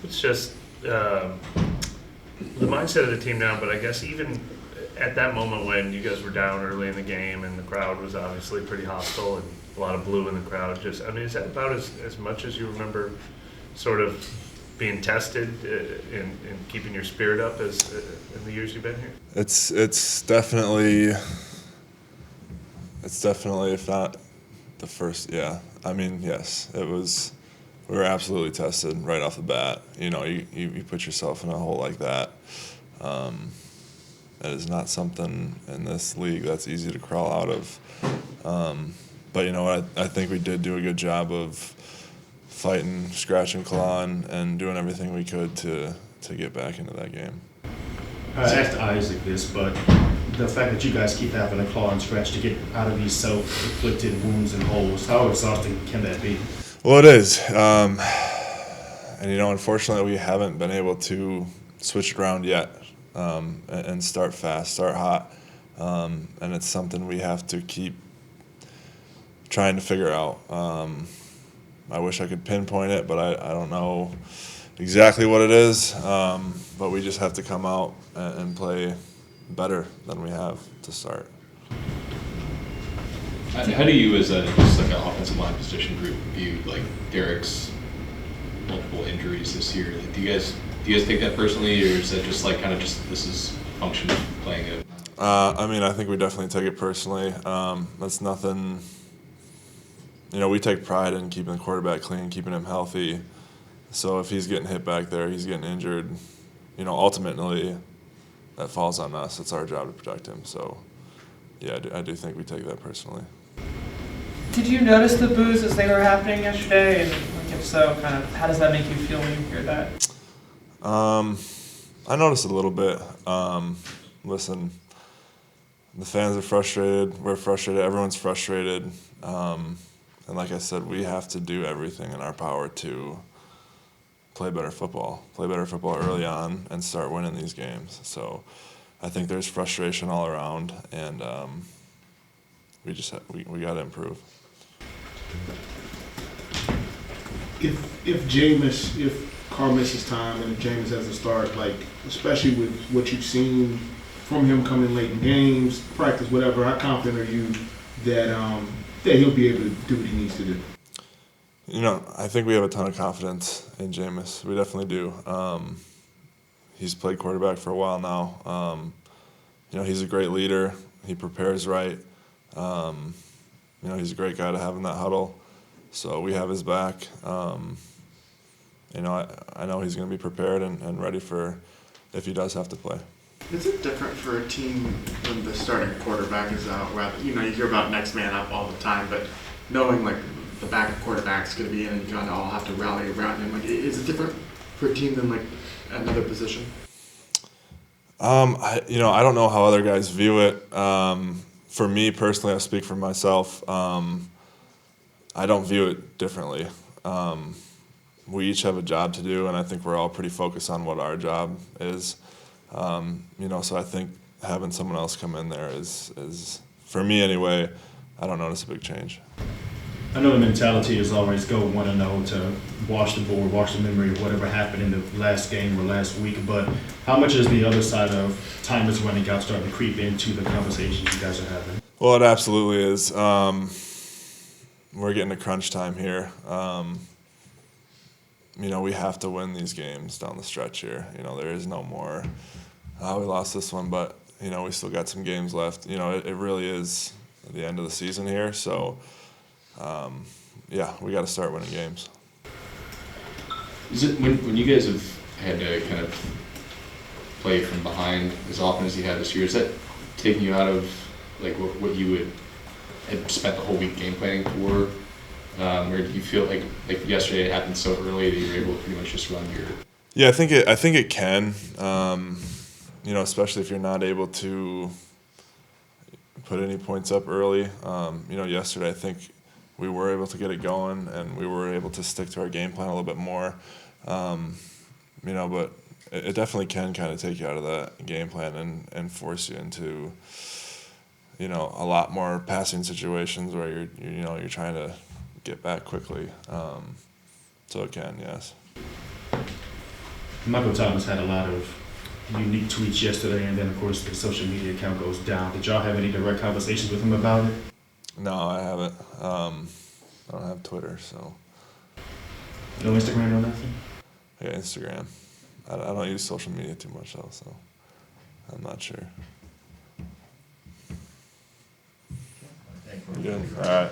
It's just the mindset of the team now, but I guess even at that moment when you guys were down early in the game and the crowd was obviously pretty hostile and a lot of blue in the crowd, is that about as much as you remember sort of being tested in keeping your spirit up as in the years you've been here? It's definitely, if not the first, yeah. I mean, yes, it was. We were absolutely tested right off the bat. You put yourself in a hole like that. That is not something in this league that's easy to crawl out of. But I think we did do a good job of fighting, scratching, clawing, and doing everything we could to get back into that game. I asked Isaac this, but the fact that you guys keep having to claw and scratch to get out of these self-inflicted wounds and holes, how exhausting can that be? Well, it is. And, unfortunately, we haven't been able to switch it around yet and start fast, start hot. And it's something we have to keep trying to figure out. I wish I could pinpoint it, but I don't know exactly what it is. But we just have to come out and play better than we have to start. How do you, as just like an offensive line position group, view like Derek's multiple injuries this year? Like, do you guys take that personally, or is that just like kind of just this is a function of playing it? I think we definitely take it personally. That's nothing. We take pride in keeping the quarterback clean, keeping him healthy. So if he's getting hit back there, he's getting injured. Ultimately, that falls on us. It's our job to protect him. So, yeah, I do think we take that personally. Did you notice the boos as they were happening yesterday? And if so, kind of how does that make you feel when you hear that? I noticed a little bit. Listen, the fans are frustrated. We're frustrated. Everyone's frustrated. And like I said, we have to do everything in our power to play better football early on and start winning these games. So I think there's frustration all around, and we got to improve. If Carr misses time and if Jameis has to start, like especially with what you've seen from him coming late in games, practice, whatever, how confident are you that he'll be able to do what he needs to do? I think we have a ton of confidence in Jameis. We definitely do. He's played quarterback for a while now. He's a great leader. He prepares right. He's a great guy to have in that huddle. So we have his back. I know he's going to be prepared and ready for if he does have to play. Is it different for a team when the starting quarterback is out? Rather, you hear about next man up all the time, but knowing like the backup quarterback's going to be in and you kind of all have to rally around him. Like, is it different for a team than like another position? I don't know how other guys view it. For me personally, I speak for myself. I don't view it differently. We each have a job to do, and I think we're all pretty focused on what our job is. So I think having someone else come in there is for me anyway, I don't notice a big change. I know the mentality is always go 1-0 to wash the board, wash the memory of whatever happened in the last game or last week, but how much is the other side of time is running out starting to creep into the conversations you guys are having? Well, it absolutely is. We're getting to crunch time here. We have to win these games down the stretch here. There is no more, we lost this one, but, we still got some games left. It really is the end of the season here, so we got to start winning games. Is it when you guys have had to kind of play from behind as often as you have this year, is that taking you out of like what you had spent the whole week game planning for? Or do you feel like yesterday it happened so early that you were able to pretty much just run your? Yeah, I think it can. Especially if you're not able to put any points up early. Yesterday I think we were able to get it going and we were able to stick to our game plan a little bit more. But it definitely can kind of take you out of that game plan and force you into, a lot more passing situations where you're trying to get back quickly. So it can, yes. Michael Thomas had a lot of unique tweets yesterday, and then of course the social media account goes down. Did y'all have any direct conversations with him about it? No, I haven't. I don't have Twitter, so No Instagram, no nothing? I got Instagram. I don't use social media too much, though, so I'm not sure. Good. All right.